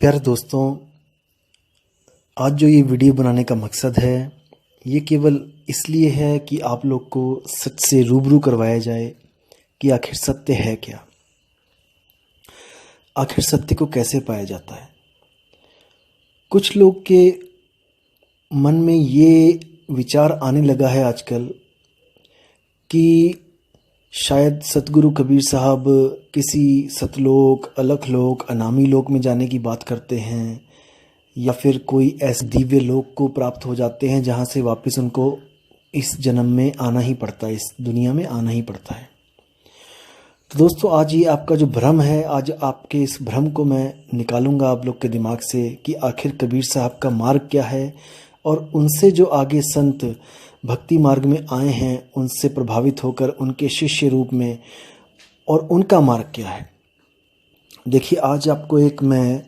प्यारे दोस्तों, आज जो ये वीडियो बनाने का मकसद है ये केवल इसलिए है कि आप लोग को सच से रूबरू करवाया जाए कि आखिर सत्य है क्या, आखिर सत्य को कैसे पाया जाता है। कुछ लोग के मन में ये विचार आने लगा है आजकल कि शायद सतगुरु कबीर साहब किसी सतलोक, अलखलोक, अनामी लोक में जाने की बात करते हैं या फिर कोई ऐसे दिव्य लोक को प्राप्त हो जाते हैं जहाँ से वापस उनको इस जन्म में आना ही पड़ता है, इस दुनिया में आना ही पड़ता है। तो दोस्तों, आज ये आपका जो भ्रम है, आज आपके इस भ्रम को मैं निकालूंगा आप लोग के दिमाग से कि आखिर कबीर साहब का मार्ग क्या है और उनसे जो आगे संत भक्ति मार्ग में आए हैं उनसे प्रभावित होकर उनके शिष्य रूप में, और उनका मार्ग क्या है। देखिए, आज आपको एक मैं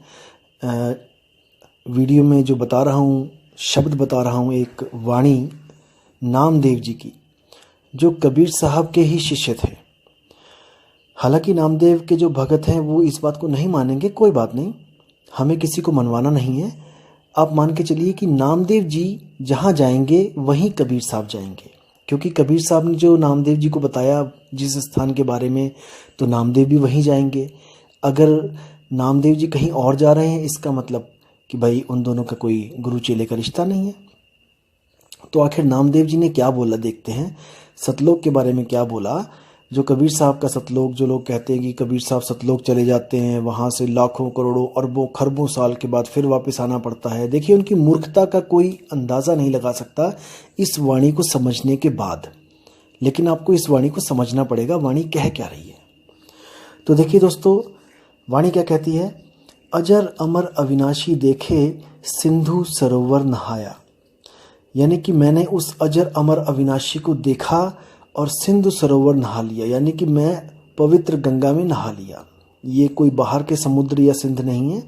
वीडियो में जो बता रहा हूँ, शब्द बता रहा हूँ, एक वाणी नामदेव जी की, जो कबीर साहब के ही शिष्य थे। हालांकि नामदेव के जो भगत हैं वो इस बात को नहीं मानेंगे, कोई बात नहीं, हमें किसी को मनवाना नहीं है। आप मान के चलिए कि नामदेव जी जहाँ जाएंगे वहीं कबीर साहब जाएंगे, क्योंकि कबीर साहब ने जो नामदेव जी को बताया जिस स्थान के बारे में, तो नामदेव भी वहीं जाएंगे। अगर नामदेव जी कहीं और जा रहे हैं, इसका मतलब कि भाई उन दोनों का कोई गुरु चेले का रिश्ता नहीं है। तो आखिर नामदेव जी ने क्या बोला, देखते हैं सतलोक के बारे में क्या बोला। जो कबीर साहब का सतलोक, जो लोग कहते हैं कि कबीर साहब सतलोक चले जाते हैं, वहाँ से लाखों करोड़ों अरबों खरबों साल के बाद फिर वापस आना पड़ता है। देखिए, उनकी मूर्खता का कोई अंदाज़ा नहीं लगा सकता इस वाणी को समझने के बाद, लेकिन आपको इस वाणी को समझना पड़ेगा, वाणी कह क्या रही है। तो देखिए दोस्तों, वाणी क्या कहती है। अजर अमर अविनाशी देखे सिंधु सरोवर नहाया, यानी कि मैंने उस अजर अमर अविनाशी को देखा और सिंधु सरोवर नहा लिया, यानी कि मैं पवित्र गंगा में नहा लिया। ये कोई बाहर के समुद्र या सिंध नहीं है,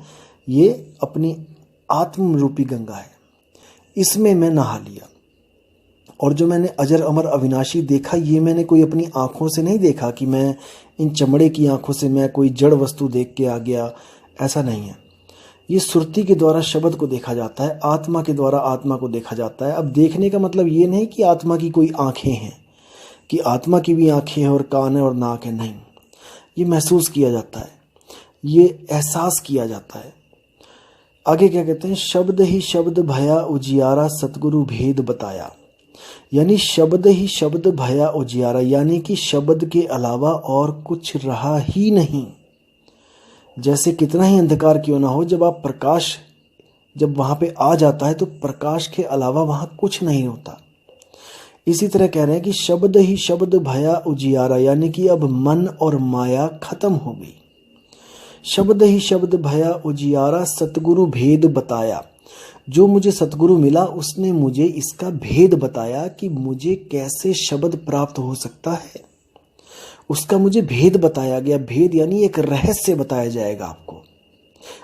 ये अपनी आत्म रूपी गंगा है, इसमें मैं नहा लिया। और जो मैंने अजर अमर अविनाशी देखा, ये मैंने कोई अपनी आँखों से नहीं देखा कि मैं इन चमड़े की आँखों से मैं कोई जड़ वस्तु देख के आ गया, ऐसा नहीं है। ये सुरती के द्वारा शब्द को देखा जाता है, आत्मा के द्वारा आत्मा को देखा जाता है। अब देखने का मतलब ये नहीं कि आत्मा की कोई आँखें हैं, कि आत्मा की भी आँखें हैं और कान है और नाक है, नहीं। ये महसूस किया जाता है, ये एहसास किया जाता है। आगे क्या कहते हैं, शब्द ही शब्द भया उजियारा सतगुरु भेद बताया, यानी शब्द ही शब्द भया उजियारा, यानी कि शब्द के अलावा और कुछ रहा ही नहीं। जैसे कितना ही अंधकार क्यों ना हो, जब आप प्रकाश जब वहाँ पे आ जाता है तो प्रकाश के अलावा वहाँ कुछ नहीं होता। इसी तरह कह रहे हैं कि शब्द ही शब्द भया उजियारा, यानी कि अब मन और माया खत्म हो गई। शब्द ही शब्द भया उजियारा सतगुरु भेद बताया, जो मुझे सतगुरु मिला उसने मुझे इसका भेद बताया कि मुझे कैसे शब्द प्राप्त हो सकता है, उसका मुझे भेद बताया गया। भेद यानी एक रहस्य बताया जाएगा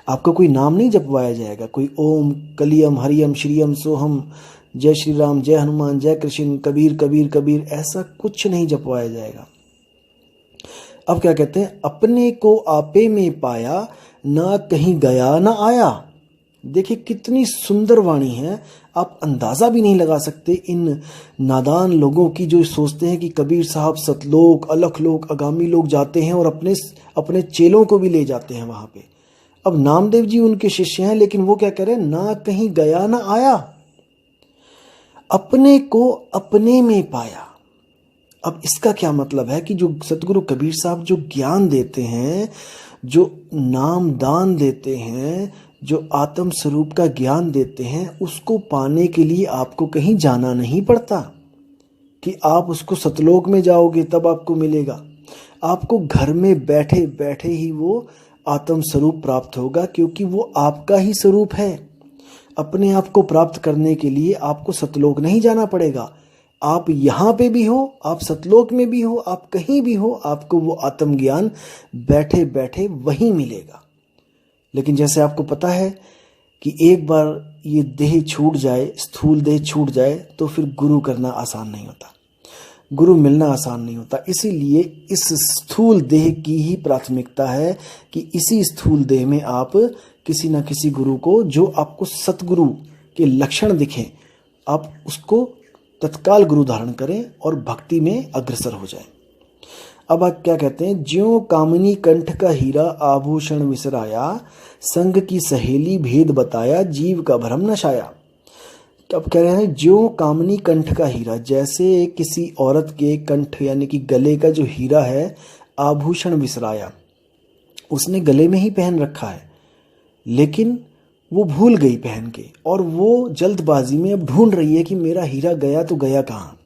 आपको कोई नाम नहीं जपवाया जाएगा, कोई ओम कलियम हरियम श्रीयम सोहम, जय श्री राम, जय हनुमान, जय कृष्ण, कबीर कबीर कबीर, ऐसा कुछ नहीं जपवाया जाएगा। अब क्या कहते हैं, अपने को आपे में पाया, ना कहीं गया ना आया। देखिए कितनी सुंदर वाणी है, आप अंदाज़ा भी नहीं लगा सकते इन नादान लोगों की जो सोचते हैं कि कबीर साहब सतलोक, अलखलोक, आगामी लोग जाते हैं और अपने चेलों को भी ले जाते हैं वहाँ पे। अब नामदेव जी उनके शिष्य हैं, लेकिन वो क्या कह रहे हैं, ना कहीं गया ना आया, अपने को अपने में पाया। अब इसका क्या मतलब है कि जो सतगुरु कबीर साहब जो ज्ञान देते हैं, जो नाम दान देते हैं, जो आत्म स्वरूप का ज्ञान देते हैं, उसको पाने के लिए आपको कहीं जाना नहीं पड़ता कि आप उसको सतलोक में जाओगे तब आपको मिलेगा। आपको घर में बैठे बैठे ही वो आत्म स्वरूप प्राप्त होगा, क्योंकि वो आपका ही स्वरूप है। अपने आप को प्राप्त करने के लिए आपको सतलोक नहीं जाना पड़ेगा। आप यहाँ पे भी हो, आप सतलोक में भी हो, आप कहीं भी हो, आपको वो आत्मज्ञान बैठे बैठे वहीं मिलेगा। लेकिन जैसे आपको पता है कि एक बार ये देह छूट जाए, स्थूल देह छूट जाए, तो फिर गुरु करना आसान नहीं होता। गुरु मिलना आसान नहीं होता। इसीलिए इस स्थूल देह की ही प्राथमिकता है कि इसी स्थूल देह में आप किसी न किसी गुरु को, जो आपको सतगुरु के लक्षण दिखें, आप उसको तत्काल गुरु धारण करें और भक्ति में अग्रसर हो जाएं। अब आप क्या कहते हैं, ज्यों कामिनी कंठ का हीरा आभूषण विसराया, संग की सहेली भेद बताया, जीव का भ्रम नशाया। अब कह रहे हैं ज्यों कामिनी कंठ का हीरा, जैसे किसी औरत के कंठ यानी कि गले का जो हीरा है, आभूषण विसराया, उसने गले में ही पहन रखा है लेकिन वो भूल गई पहन के, और वो जल्दबाजी में अब ढूंढ रही है कि मेरा हीरा गया तो गया कहाँ।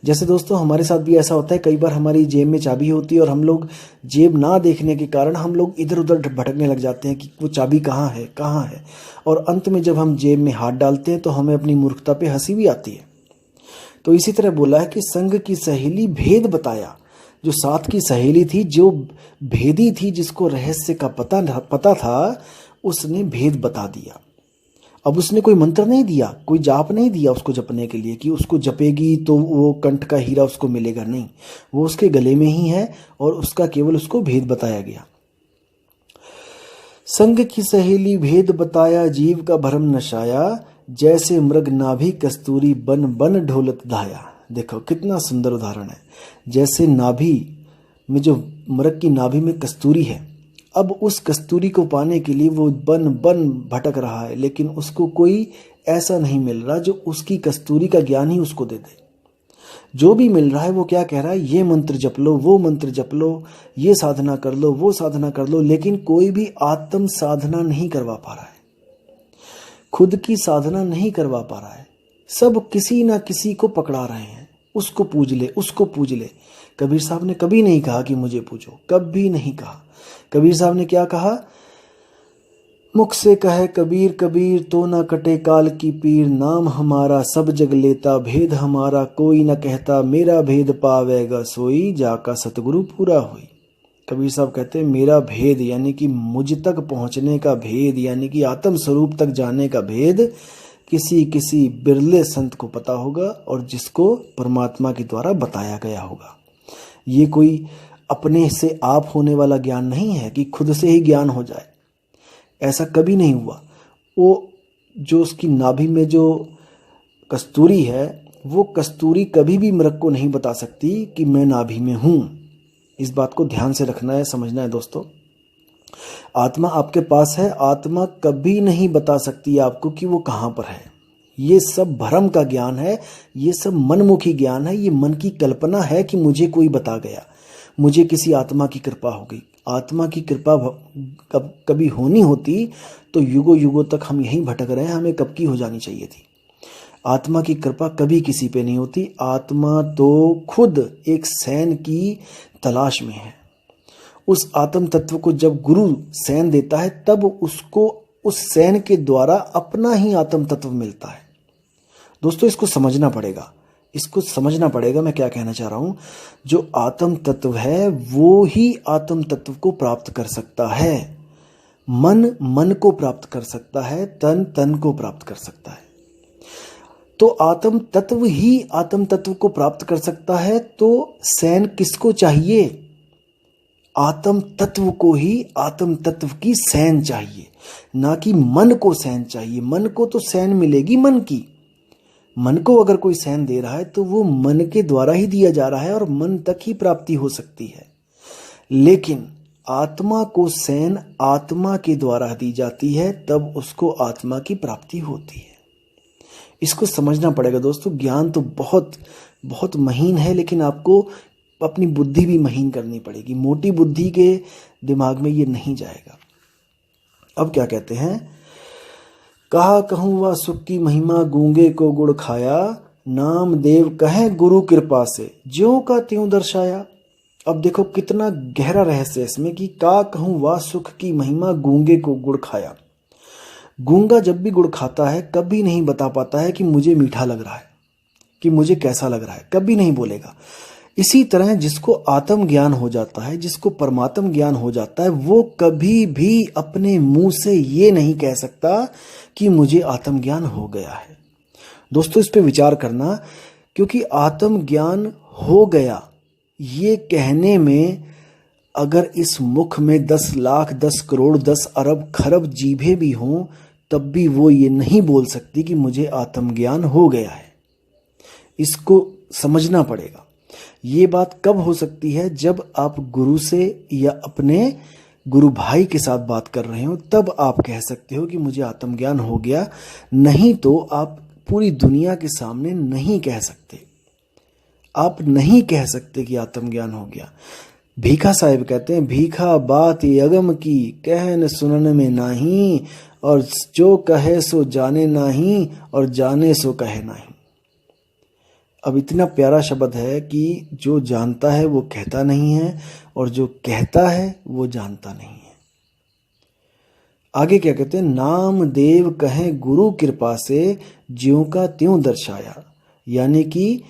जैसे दोस्तों हमारे साथ भी ऐसा होता है, कई बार हमारी जेब में चाबी होती है और हम लोग जेब ना देखने के कारण हम लोग इधर उधर भटकने लग जाते हैं कि वो चाबी कहाँ है कहाँ है, और अंत में जब हम जेब में हाथ डालते हैं तो हमें अपनी मूर्खता पे हंसी भी आती है। तो इसी तरह बोला है कि संग की सहेली भेद बताया, जो साथ की सहेली थी, जो भेदी थी, जिसको रहस्य का पता था, उसने भेद बता दिया। अब उसने कोई मंत्र नहीं दिया, कोई जाप नहीं दिया उसको जपने के लिए कि उसको जपेगी तो वो कंठ का हीरा उसको मिलेगा, नहीं, वो उसके गले में ही है और उसका केवल उसको भेद बताया गया। संग की सहेली भेद बताया, जीव का भरम नशाया, जैसे मृग नाभि कस्तूरी बन बन ढोलत धाया। देखो कितना सुंदर उदाहरण है। जैसे नाभि में, जो मृग की नाभि में कस्तूरी है, अब उस कस्तूरी को पाने के लिए वो बन बन भटक रहा है, लेकिन उसको कोई ऐसा नहीं मिल रहा जो उसकी कस्तूरी का ज्ञान ही उसको दे दे। जो भी मिल रहा है वो क्या कह रहा है, ये मंत्र जप लो, वो मंत्र जप लो, ये साधना कर लो, वो साधना कर लो, लेकिन कोई भी आत्म साधना नहीं करवा पा रहा है, खुद की साधना नहीं करवा पा रहा है। सब किसी ना किसी को पकड़ा रहे हैं, उसको पूज ले, उसको पूज ले। कबीर साहब ने कभी नहीं कहा कि मुझे पूजो, कभी नहीं कहा। कबीर साहब ने क्या कहा, मुख से कहे कबीर कबीर तो न कटे काल की पीर, नाम हमारा सब जग लेता, भेद हमारा कोई न कहता, मेरा भेद पावेगा सोई, जाका सतगुरु पूरा होई। कबीर साहब कहते हैं मेरा भेद यानी कि मुझ तक पहुंचने का भेद, यानी कि आत्म स्वरूप तक जाने का भेद किसी किसी बिरले संत को पता होगा, और जिसको परमात्मा के द्वारा बताया गया होगा। ये कोई अपने से आप होने वाला ज्ञान नहीं है कि खुद से ही ज्ञान हो जाए, ऐसा कभी नहीं हुआ। वो जो उसकी नाभि में जो कस्तूरी है, वो कस्तूरी कभी भी मृग को नहीं बता सकती कि मैं नाभि में हूं। इस बात को ध्यान से रखना है, समझना है दोस्तों। आत्मा आपके पास है, आत्मा कभी नहीं बता सकती आपको कि वो कहां पर है। ये सब भ्रम का ज्ञान है, ये सब मनमुखी ज्ञान है, ये मन की कल्पना है कि मुझे कोई बता गया, मुझे किसी आत्मा की कृपा हो गई। आत्मा की कृपा कभी होनी होती तो युगों युगों तक हम यहीं भटक रहे हैं, हमें कब की हो जानी चाहिए थी। आत्मा की कृपा कभी किसी पे नहीं होती। आत्मा तो खुद एक सैन की तलाश में है। उस आत्म तत्व को जब गुरु सैन देता है, तब उसको उस सैन के द्वारा अपना ही आत्म तत्व मिलता है। दोस्तों इसको समझना पड़ेगा, इसको समझना पड़ेगा। मैं क्या कहना चाह रहा हूं, जो आत्म तत्व है वो ही आत्म तत्व को प्राप्त कर सकता है। मन मन को प्राप्त कर सकता है, तन तन को प्राप्त कर सकता है। तो आत्म तत्व ही आत्म तत्व को प्राप्त कर सकता है। तो सैन किसको चाहिए? आत्म तत्व को ही आत्म तत्व की सैन चाहिए, ना कि मन को सैन चाहिए। मन को तो सैन मिलेगी मन की। मन को अगर कोई सैन दे रहा है तो वो मन के द्वारा ही दिया जा रहा है और मन तक ही प्राप्ति हो सकती है। लेकिन आत्मा को सैन आत्मा के द्वारा दी जाती है, तब उसको आत्मा की प्राप्ति होती है। इसको समझना पड़ेगा दोस्तों। ज्ञान तो बहुत बहुत महीन है, लेकिन आपको अपनी बुद्धि भी महीन करनी पड़ेगी। मोटी बुद्धि के दिमाग में ये नहीं जाएगा। अब क्या कहते हैं, कहा कहूँ वह सुख की महिमा, गूंगे को गुड़ खाया, नाम देव कहे गुरु कृपा से, ज्यों का त्यों दर्शाया। अब देखो कितना गहरा रहस्य है इसमें कि का कहूँ वह सुख की महिमा, गूंगे को गुड़ खाया। गूंगा जब भी गुड़ खाता है कभी नहीं बता पाता है कि मुझे मीठा लग रहा है, कि मुझे कैसा लग रहा है, कभी नहीं बोलेगा। इसी तरह जिसको आत्म ज्ञान हो जाता है, जिसको परमात्म ज्ञान हो जाता है, वो कभी भी अपने मुंह से ये नहीं कह सकता कि मुझे आत्म ज्ञान हो गया है। दोस्तों इस पे विचार करना, क्योंकि आत्म ज्ञान हो गया ये कहने में अगर इस मुख में 10 लाख 10 करोड़ 10 अरब खरब जीभें भी हों तब भी वो ये नहीं बोल सकती कि मुझे आत्मज्ञान हो गया है। इसको समझना पड़ेगा। ये बात कब हो सकती है? जब आप गुरु से या अपने गुरु भाई के साथ बात कर रहे हो, तब आप कह सकते हो कि मुझे आत्मज्ञान हो गया। नहीं तो आप पूरी दुनिया के सामने नहीं कह सकते। आप नहीं कह सकते कि आत्मज्ञान हो गया। भीखा साहिब कहते हैं, भीखा बात यगम की कहन सुनन में नाही, और जो कहे सो जाने नाही, और जाने सो कहे नाही। अब इतना प्यारा शब्द है कि जो जानता है वो कहता नहीं है, और जो कहता है वो जानता नहीं है। आगे क्या कहते हैं? नाम देव कहे गुरु कृपा से, ज्यों का त्यों दर्शाया। यानी कि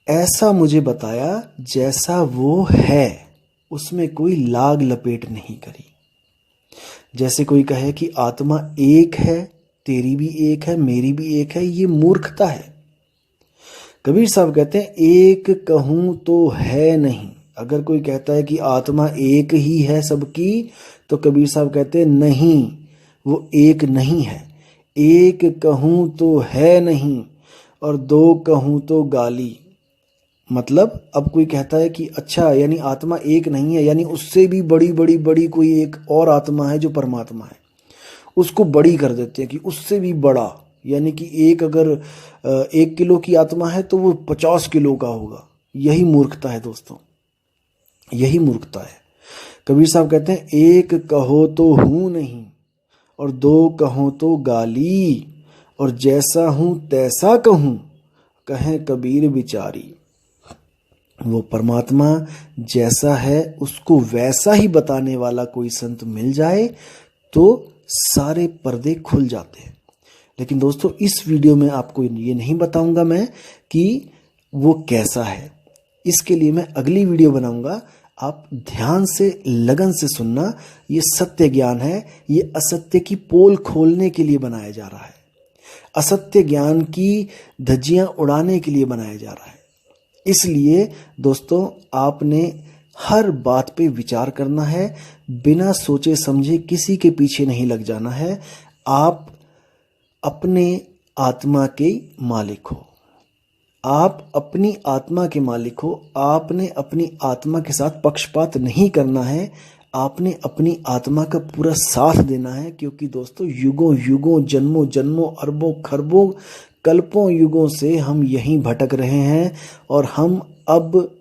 ऐसा मुझे बताया जैसा वो है, उसमें कोई लाग लपेट नहीं करी। जैसे कोई कहे कि आत्मा एक है, तेरी भी एक है, मेरी भी एक है, ये मूर्खता है। कबीर साहब कहते हैं, एक कहूं तो है नहीं। अगर कोई कहता है कि आत्मा एक ही है सबकी, तो कबीर साहब कहते हैं नहीं, वो एक नहीं है। एक कहूं तो है नहीं, और दो कहूं तो गाली। मतलब अब कोई कहता है कि अच्छा यानी आत्मा एक नहीं है, यानी उससे भी बड़ी बड़ी बड़ी कोई एक और आत्मा है जो परमात्मा है, उसको बड़ी कर देते हैं कि उससे भी बड़ा। यानी कि एक अगर 1 किलो की आत्मा है तो वो 50 किलो का होगा। यही मूर्खता है दोस्तों, यही मूर्खता है। कबीर साहब कहते हैं, एक कहो तो हूं नहीं, और दो कहो तो गाली, और जैसा हूं तैसा कहूं, कहें कबीर बिचारी। वो परमात्मा जैसा है उसको वैसा ही बताने वाला कोई संत मिल जाए तो सारे पर्दे खुल जाते हैं। लेकिन दोस्तों इस वीडियो में आपको ये नहीं बताऊंगा मैं कि वो कैसा है। इसके लिए मैं अगली वीडियो बनाऊंगा। आप ध्यान से लगन से सुनना। ये सत्य ज्ञान है, ये असत्य की पोल खोलने के लिए बनाया जा रहा है, असत्य ज्ञान की धज्जियां उड़ाने के लिए बनाया जा रहा है। इसलिए दोस्तों आपने हर बात पे विचार करना है, बिना सोचे समझे किसी के पीछे नहीं लग जाना है। आप अपने आत्मा के मालिक हो, आप अपनी आत्मा के मालिक हो। आपने अपनी आत्मा के साथ पक्षपात नहीं करना है, आपने अपनी आत्मा का पूरा साथ देना है। क्योंकि दोस्तों युगों युगों जन्मों जन्मों अरबों खरबों कल्पों युगों से हम यहीं भटक रहे हैं, और हम अब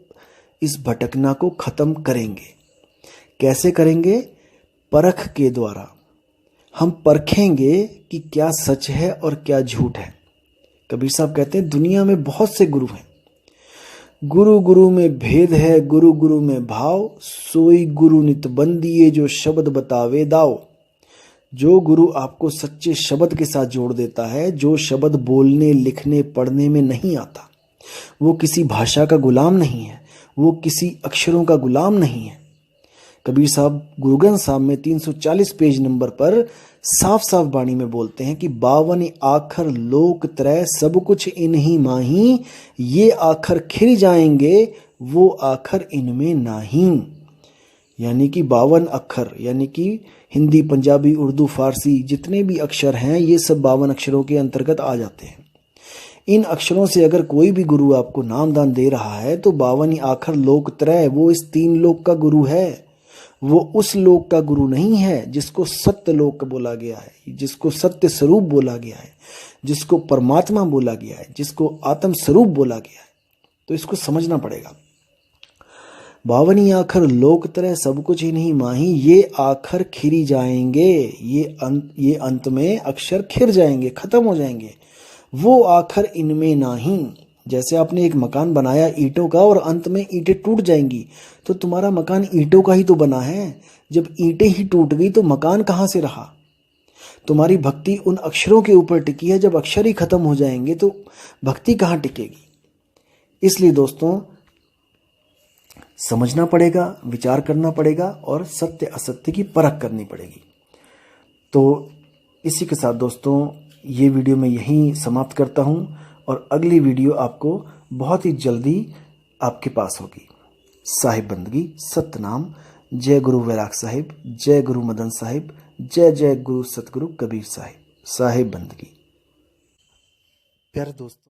इस भटकना को खत्म करेंगे। कैसे करेंगे? परख के द्वारा। हम परखेंगे कि क्या सच है और क्या झूठ है। कबीर साहब कहते हैं, दुनिया में बहुत से गुरु हैं, गुरु गुरु में भेद है, गुरु गुरु में भाव, सोई गुरु नित बंदिए, जो शब्द बतावे दाओ। जो गुरु आपको सच्चे शब्द के साथ जोड़ देता है, जो शब्द बोलने लिखने पढ़ने में नहीं आता, वो किसी भाषा का गुलाम नहीं है, वो किसी अक्षरों का गुलाम नहीं है। कबीर साहब गुरु ग्रंथ साहब में 340 पेज नंबर पर साफ साफ वाणी में बोलते हैं कि 52 आखर लोक त्रय सब कुछ इन्हीं माही, ये आखर खिर जाएंगे वो आखर इनमें नाही। यानी कि 52 अक्षर, यानी कि हिंदी पंजाबी उर्दू फारसी जितने भी अक्षर हैं ये सब 52 अक्षरों के अंतर्गत आ जाते हैं। इन अक्षरों से अगर कोई भी गुरु आपको नामदान दे रहा है तो 52 आखर लोक त्रय, वो इस 3 लोक का गुरु है। वो उस लोक का गुरु नहीं है जिसको सत्य लोक बोला गया है, जिसको सत्य स्वरूप बोला गया है, जिसको परमात्मा बोला गया है, जिसको आत्म स्वरूप बोला गया है। तो इसको समझना पड़ेगा। 52 आखर लोक त्रय सब कुछ ही नहीं माही, ये आखर खिरी जाएंगे, ये अंत में अक्षर खिर जाएंगे, खत्म हो जाएंगे, वो आखर इनमें नाही। जैसे आपने एक मकान बनाया ईंटों का और अंत में ईंटें टूट जाएंगी, तो तुम्हारा मकान ईंटों का ही तो बना है। जब ईंटें ही टूट गई तो मकान कहाँ से रहा? तुम्हारी भक्ति उन अक्षरों के ऊपर टिकी है, जब अक्षर ही खत्म हो जाएंगे तो भक्ति कहाँ टिकेगी? इसलिए दोस्तों समझना पड़ेगा, विचार करना पड़ेगा और सत्य असत्य की परख करनी पड़ेगी। तो इसी के साथ दोस्तों ये वीडियो मैं यहीं समाप्त करता हूँ, और अगली वीडियो आपको बहुत ही जल्दी आपके पास होगी। साहिब बंदगी, सतनाम, जय गुरु वैराग साहिब, जय गुरु मदन साहिब, जय जय गुरु सतगुरु कबीर साहिब। साहिब बंदगी। प्यारे दोस्तों,